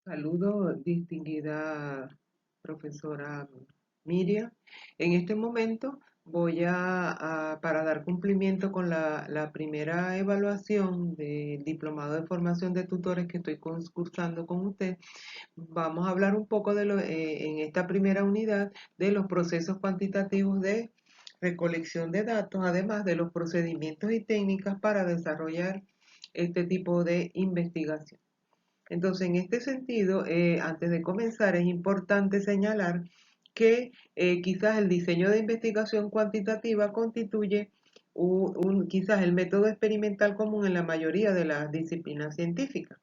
Saludo, distinguida profesora Miriam. En este momento para dar cumplimiento con la primera evaluación del Diplomado de Formación de Tutores que estoy cursando con usted, vamos a hablar un poco en esta primera unidad de los procesos cuantitativos de recolección de datos, además de los procedimientos y técnicas para desarrollar este tipo de investigación. Entonces, en este sentido, antes de comenzar, es importante señalar que quizás el diseño de investigación cuantitativa constituye quizás el método experimental común en la mayoría de las disciplinas científicas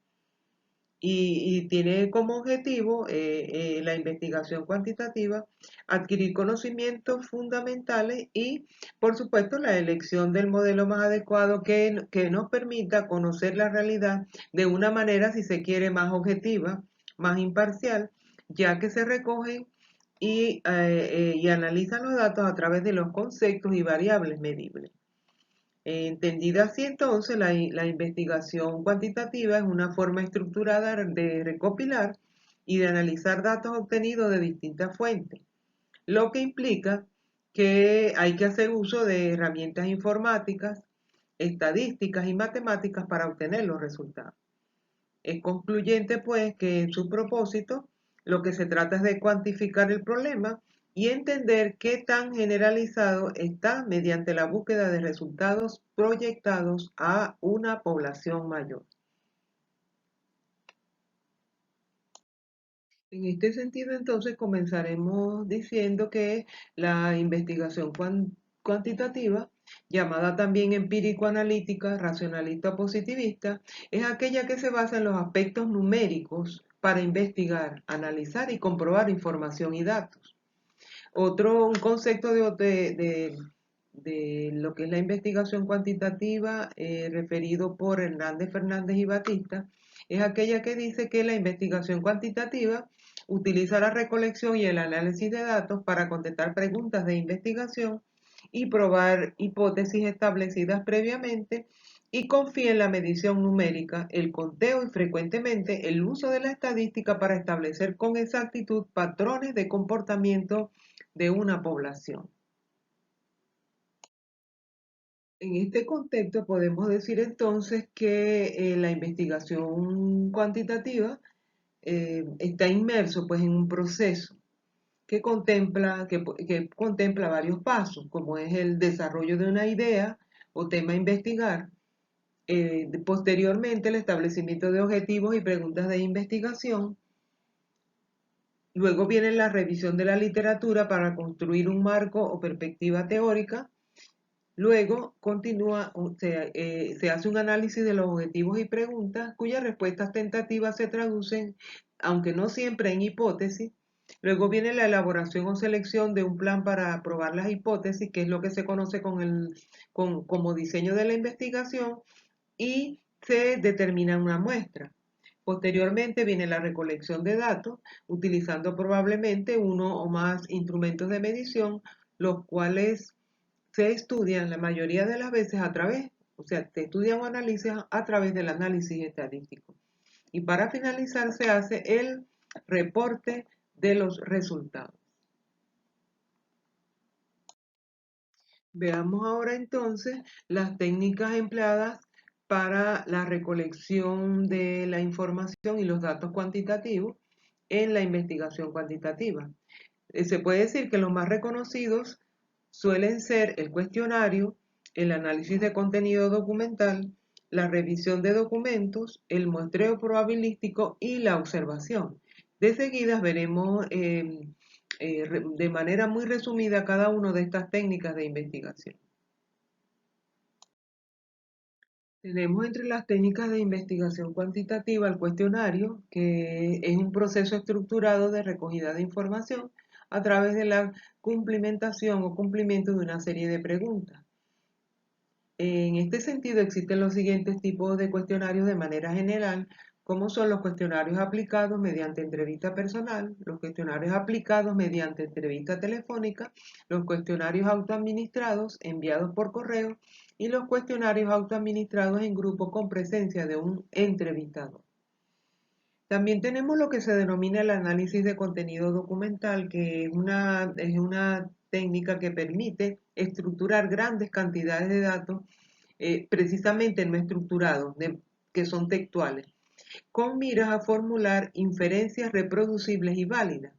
y tiene como objetivo la investigación cuantitativa, adquirir conocimientos fundamentales y, por supuesto, la elección del modelo más adecuado que nos permita conocer la realidad de una manera, si se quiere, más objetiva, más imparcial, ya que se recogen y analizan los datos a través de los conceptos y variables medibles. Entendida así, entonces, la investigación cuantitativa es una forma estructurada de recopilar y de analizar datos obtenidos de distintas fuentes, lo que implica que hay que hacer uso de herramientas informáticas, estadísticas y matemáticas para obtener los resultados. Es concluyente, pues, que en su propósito lo que se trata es de cuantificar el problema y entender qué tan generalizado está mediante la búsqueda de resultados proyectados a una población mayor. En este sentido, entonces, comenzaremos diciendo que la investigación cuantitativa, llamada también empírico-analítica, racionalista o positivista, es aquella que se basa en los aspectos numéricos para investigar, analizar y comprobar información y datos. Un concepto de lo que es la investigación cuantitativa, referido por Hernández, Fernández y Batista, es aquella que dice que la investigación cuantitativa utiliza la recolección y el análisis de datos para contestar preguntas de investigación y probar hipótesis establecidas previamente y confía en la medición numérica, el conteo y frecuentemente el uso de la estadística para establecer con exactitud patrones de comportamiento de una población. En este contexto podemos decir entonces que la investigación cuantitativa está inmerso pues en un proceso que contempla varios pasos, como es el desarrollo de una idea o tema a investigar, posteriormente el establecimiento de objetivos y preguntas de investigación. Luego viene la revisión de la literatura para construir un marco o perspectiva teórica. Luego se hace un análisis de los objetivos y preguntas cuyas respuestas tentativas se traducen, aunque no siempre en hipótesis. Luego viene la elaboración o selección de un plan para probar las hipótesis, que es lo que se conoce como diseño de la investigación, y se determina una muestra. Posteriormente viene la recolección de datos, utilizando probablemente uno o más instrumentos de medición, los cuales se estudian la mayoría de las veces se estudian o analizan a través del análisis estadístico. Y para finalizar se hace el reporte de los resultados. Veamos ahora entonces las técnicas empleadas para la recolección de la información y los datos cuantitativos en la investigación cuantitativa. Se puede decir que los más reconocidos suelen ser el cuestionario, el análisis de contenido documental, la revisión de documentos, el muestreo probabilístico y la observación. De seguidas veremos de manera muy resumida cada una de estas técnicas de investigación. Tenemos entre las técnicas de investigación cuantitativa el cuestionario, que es un proceso estructurado de recogida de información a través de la cumplimentación o cumplimiento de una serie de preguntas. En este sentido existen los siguientes tipos de cuestionarios de manera general, como son los cuestionarios aplicados mediante entrevista personal, los cuestionarios aplicados mediante entrevista telefónica, los cuestionarios autoadministrados enviados por correo y los cuestionarios autoadministrados en grupo con presencia de un entrevistador. También tenemos lo que se denomina el análisis de contenido documental, que es una técnica que permite estructurar grandes cantidades de datos, precisamente no estructurados, que son textuales, con miras a formular inferencias reproducibles y válidas.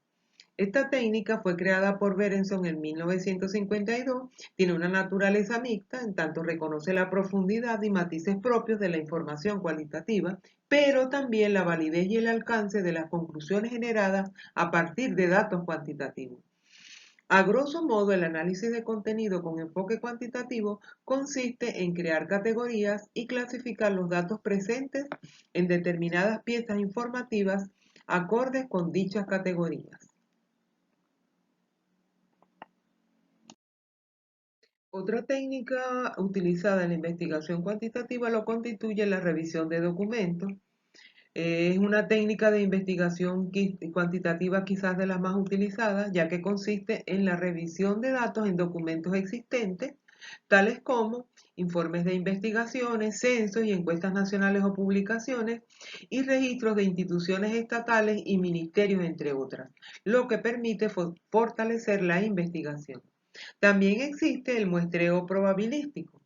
Esta técnica fue creada por Berenson en 1952, tiene una naturaleza mixta, en tanto reconoce la profundidad y matices propios de la información cualitativa, pero también la validez y el alcance de las conclusiones generadas a partir de datos cuantitativos. A grosso modo, el análisis de contenido con enfoque cuantitativo consiste en crear categorías y clasificar los datos presentes en determinadas piezas informativas acordes con dichas categorías. Otra técnica utilizada en la investigación cuantitativa lo constituye la revisión de documentos. Es una técnica de investigación cuantitativa quizás de las más utilizadas, ya que consiste en la revisión de datos en documentos existentes, tales como informes de investigaciones, censos y encuestas nacionales o publicaciones, y registros de instituciones estatales y ministerios, entre otras, lo que permite fortalecer la investigación. También existe el muestreo probabilístico,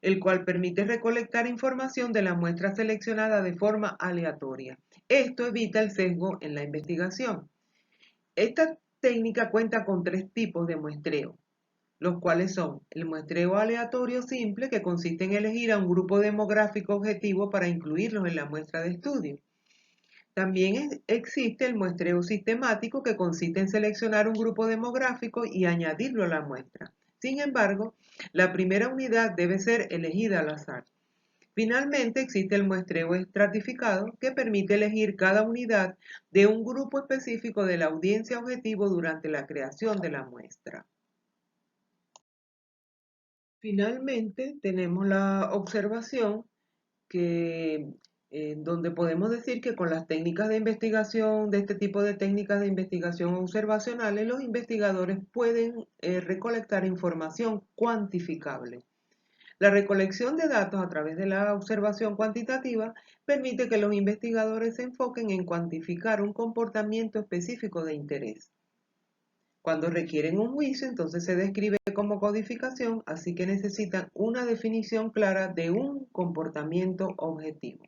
el cual permite recolectar información de la muestra seleccionada de forma aleatoria. Esto evita el sesgo en la investigación. Esta técnica cuenta con tres tipos de muestreo, los cuales son el muestreo aleatorio simple, que consiste en elegir a un grupo demográfico objetivo para incluirlos en la muestra de estudio. También existe el muestreo sistemático, que consiste en seleccionar un grupo demográfico y añadirlo a la muestra. Sin embargo, la primera unidad debe ser elegida al azar. Finalmente, existe el muestreo estratificado, que permite elegir cada unidad de un grupo específico de la audiencia objetivo durante la creación de la muestra. Finalmente, tenemos la observación, donde podemos decir que con las técnicas de investigación, de este tipo de técnicas de investigación observacionales, los investigadores pueden recolectar información cuantificable. La recolección de datos a través de la observación cuantitativa permite que los investigadores se enfoquen en cuantificar un comportamiento específico de interés. Cuando requieren un juicio, entonces se describe como codificación, así que necesitan una definición clara de un comportamiento objetivo.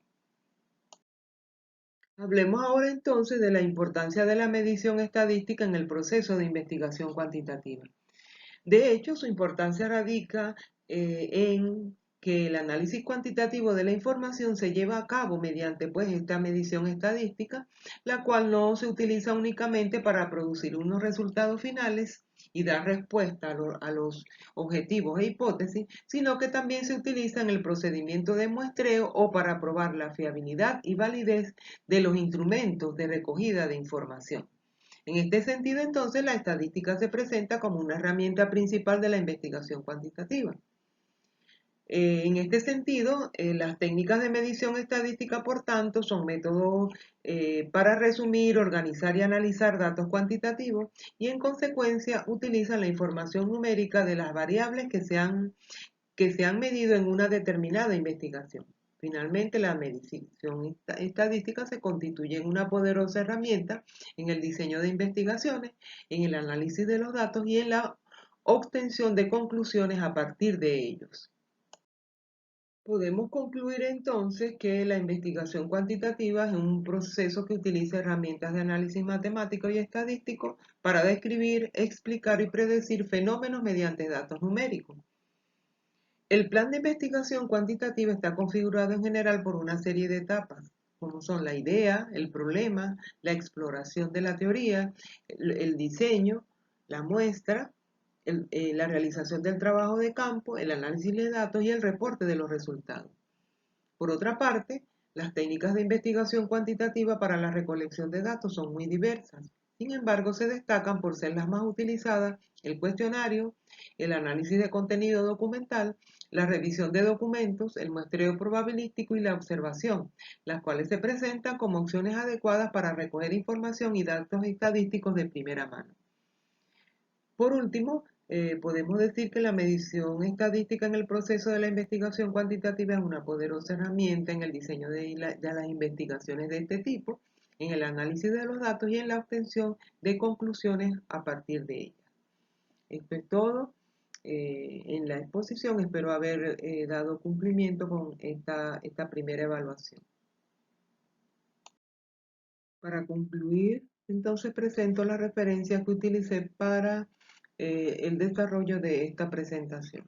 Hablemos ahora entonces de la importancia de la medición estadística en el proceso de investigación cuantitativa. De hecho, su importancia radica en que el análisis cuantitativo de la información se lleva a cabo mediante esta medición estadística, la cual no se utiliza únicamente para producir unos resultados finales y dar respuesta a los objetivos e hipótesis, sino que también se utiliza en el procedimiento de muestreo o para probar la fiabilidad y validez de los instrumentos de recogida de información. En este sentido, entonces, la estadística se presenta como una herramienta principal de la investigación cuantitativa. En este sentido, las técnicas de medición estadística, por tanto, son métodos para resumir, organizar y analizar datos cuantitativos y, en consecuencia, utilizan la información numérica de las variables que se han medido en una determinada investigación. Finalmente, la medición estadística se constituye en una poderosa herramienta en el diseño de investigaciones, en el análisis de los datos y en la obtención de conclusiones a partir de ellos. Podemos concluir entonces que la investigación cuantitativa es un proceso que utiliza herramientas de análisis matemático y estadístico para describir, explicar y predecir fenómenos mediante datos numéricos. El plan de investigación cuantitativa está configurado en general por una serie de etapas, como son la idea, el problema, la exploración de la teoría, el diseño, la muestra, la realización del trabajo de campo, el análisis de datos y el reporte de los resultados. Por otra parte, las técnicas de investigación cuantitativa para la recolección de datos son muy diversas. Sin embargo, se destacan por ser las más utilizadas el cuestionario, el análisis de contenido documental, la revisión de documentos, el muestreo probabilístico y la observación, las cuales se presentan como opciones adecuadas para recoger información y datos estadísticos de primera mano. Por último, podemos decir que la medición estadística en el proceso de la investigación cuantitativa es una poderosa herramienta en el diseño de las investigaciones de este tipo, en el análisis de los datos y en la obtención de conclusiones a partir de ellas. Esto es todo en la exposición. Espero haber dado cumplimiento con esta primera evaluación. Para concluir, entonces presento la referencia que utilicé para el desarrollo de esta presentación.